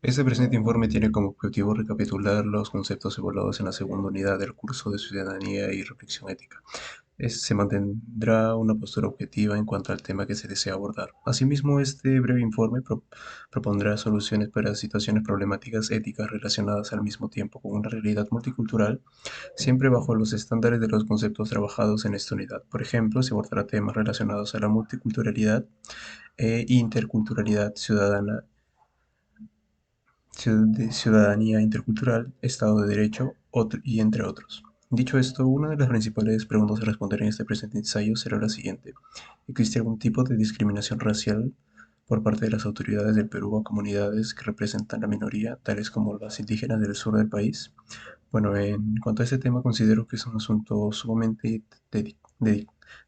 Este presente informe tiene como objetivo recapitular los conceptos evaluados en la segunda unidad del curso de Ciudadanía y Reflexión Ética. Se mantendrá una postura objetiva en cuanto al tema que se desea abordar. Asimismo, este breve informe propondrá soluciones para situaciones problemáticas éticas relacionadas al mismo tiempo con una realidad multicultural, siempre bajo los estándares de los conceptos trabajados en esta unidad. Por ejemplo, se abordará temas relacionados a la multiculturalidad e interculturalidad ciudadana, ciudadanía intercultural, Estado de Derecho y entre otros. Dicho esto, una de las principales preguntas a responder en este presente ensayo será la siguiente: ¿existe algún tipo de discriminación racial por parte de las autoridades del Perú a comunidades que representan la minoría, tales como las indígenas del sur del país? Bueno, en cuanto a este tema, considero que es un asunto sumamente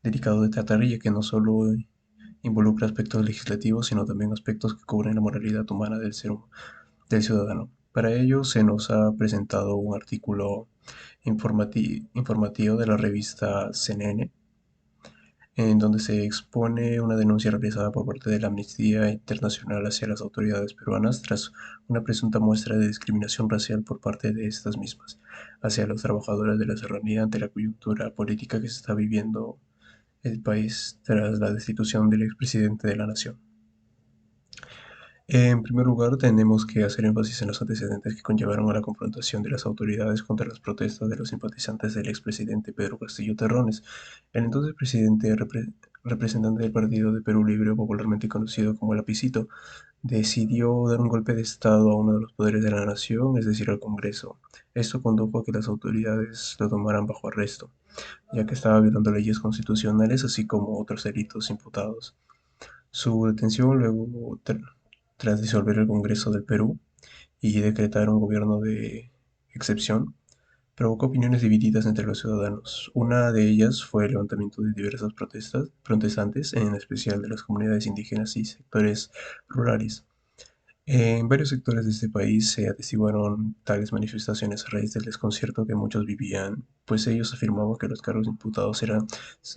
delicado de tratar, ya que no solo involucra aspectos legislativos, sino también aspectos que cubren la moralidad humana del ciudadano. Para ello se nos ha presentado un artículo informativo de la revista CNN, en donde se expone una denuncia realizada por parte de la Amnistía Internacional hacia las autoridades peruanas tras una presunta muestra de discriminación racial por parte de estas mismas hacia los trabajadores de la serranía ante la coyuntura política que se está viviendo el país tras la destitución del expresidente de la nación. En primer lugar, tenemos que hacer énfasis en los antecedentes que conllevaron a la confrontación de las autoridades contra las protestas de los simpatizantes del expresidente Pedro Castillo Terrones. El entonces presidente, representante del Partido de Perú Libre, popularmente conocido como el Lapicito, decidió dar un golpe de Estado a uno de los poderes de la nación, es decir, al Congreso. Esto condujo a que las autoridades lo tomaran bajo arresto, ya que estaba violando leyes constitucionales, así como otros delitos imputados. Su detención luego, tras disolver el Congreso del Perú y decretar un gobierno de excepción, provocó opiniones divididas entre los ciudadanos. Una de ellas fue el levantamiento de diversas protestantes, en especial de las comunidades indígenas y sectores rurales. En varios sectores de este país se atestiguaron tales manifestaciones a raíz del desconcierto que muchos vivían, pues ellos afirmaban que los cargos imputados eran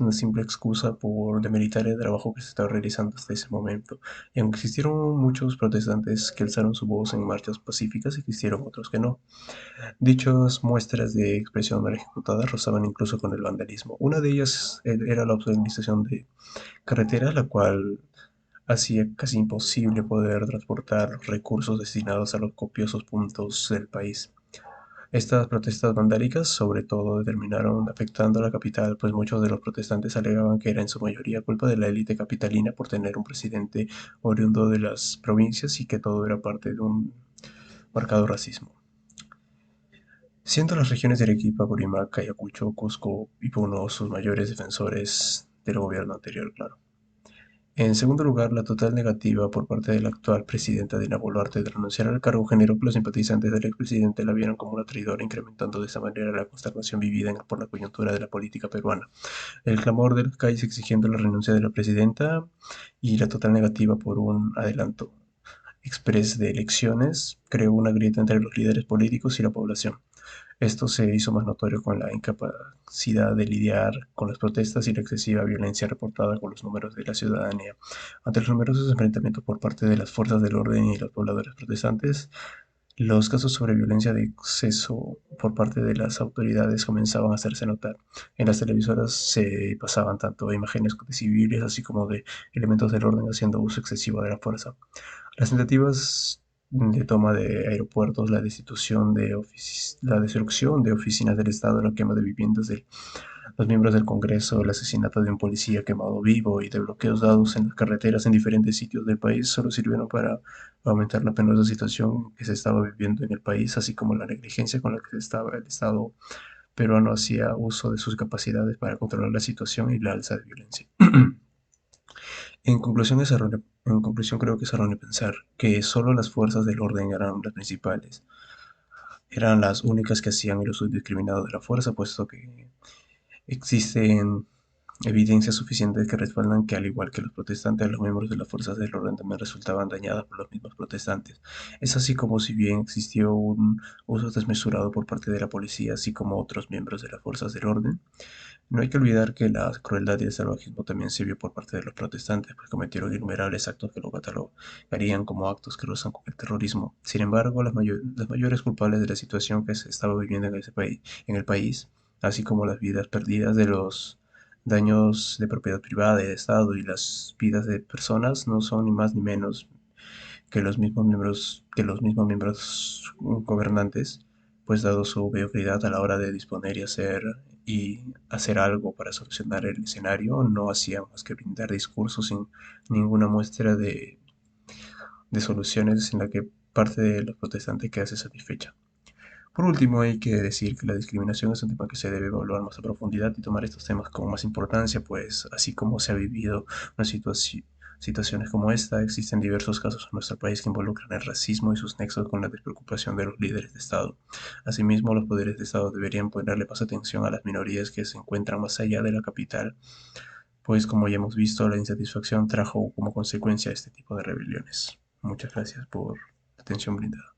una simple excusa por demeritar el trabajo que se estaba realizando hasta ese momento. Y aunque existieron muchos protestantes que alzaron su voz en marchas pacíficas, existieron otros que no. Dichas muestras de expresión mal ejecutada rozaban incluso con el vandalismo. Una de ellas era la obstaculización de carreteras, la cual hacía casi imposible poder transportar los recursos destinados a los copiosos puntos del país. Estas protestas vandálicas sobre todo terminaron afectando a la capital, pues muchos de los protestantes alegaban que era en su mayoría culpa de la élite capitalina por tener un presidente oriundo de las provincias y que todo era parte de un marcado racismo. Siendo las regiones de Arequipa, Purímac, Ayacucho, Cusco y Puno sus mayores defensores del gobierno anterior, claro. En segundo lugar, la total negativa por parte de la actual presidenta Dina Boluarte de renunciar al cargo generó que los simpatizantes del expresidente la vieran como una traidora, incrementando de esa manera la consternación vivida por la coyuntura de la política peruana. El clamor de las calles exigiendo la renuncia de la presidenta y la total negativa por un adelanto express de elecciones creó una grieta entre los líderes políticos y la población. Esto se hizo más notorio con la incapacidad de lidiar con las protestas y la excesiva violencia reportada con los números de la ciudadanía. Ante los numerosos enfrentamientos por parte de las fuerzas del orden y los pobladores protestantes, los casos sobre violencia de exceso por parte de las autoridades comenzaban a hacerse notar. En las televisoras se pasaban tanto imágenes de civiles así como de elementos del orden haciendo uso excesivo de la fuerza. Las tentativas de toma de aeropuertos, la destrucción de oficinas del Estado, la quema de viviendas de los miembros del Congreso, el asesinato de un policía quemado vivo y de bloqueos dados en las carreteras en diferentes sitios del país solo sirvieron para aumentar la penosa situación que se estaba viviendo en el país, así como la negligencia con la que el Estado peruano hacía uso de sus capacidades para controlar la situación y la alza de violencia. En conclusión, creo que es erróneo pensar que solo las fuerzas del orden eran las principales, eran las únicas que hacían el uso indiscriminado de la fuerza, puesto que existen evidencias suficientes que respaldan que, al igual que los protestantes, los miembros de las fuerzas del orden también resultaban dañados por los mismos protestantes. Es así como, si bien existió un uso desmesurado por parte de la policía, así como otros miembros de las fuerzas del orden, No hay que olvidar que la crueldad y el salvajismo también se vio por parte de los protestantes, pues cometieron innumerables actos que lo catalogarían como actos que rozan con el terrorismo. Sin embargo, las mayores culpables de la situación que se estaba viviendo en ese país, en el país, así como las vidas perdidas de los daños de propiedad privada y de Estado y las vidas de personas, no son ni más ni menos que los mismos miembros gobernantes, pues dado su mediocridad a la hora de disponer y hacer algo para solucionar el escenario, no hacían más que brindar discursos sin ninguna muestra de soluciones en la que parte de los protestantes quedase satisfecha. Por último, hay que decir que la discriminación es un tema que se debe evaluar más a profundidad y tomar estos temas con más importancia, pues así como se ha vivido una situaciones como esta, existen diversos casos en nuestro país que involucran el racismo y sus nexos con la despreocupación de los líderes de Estado. Asimismo, los poderes de Estado deberían ponerle más atención a las minorías que se encuentran más allá de la capital, pues como ya hemos visto, la insatisfacción trajo como consecuencia este tipo de rebeliones. Muchas gracias por la atención brindada.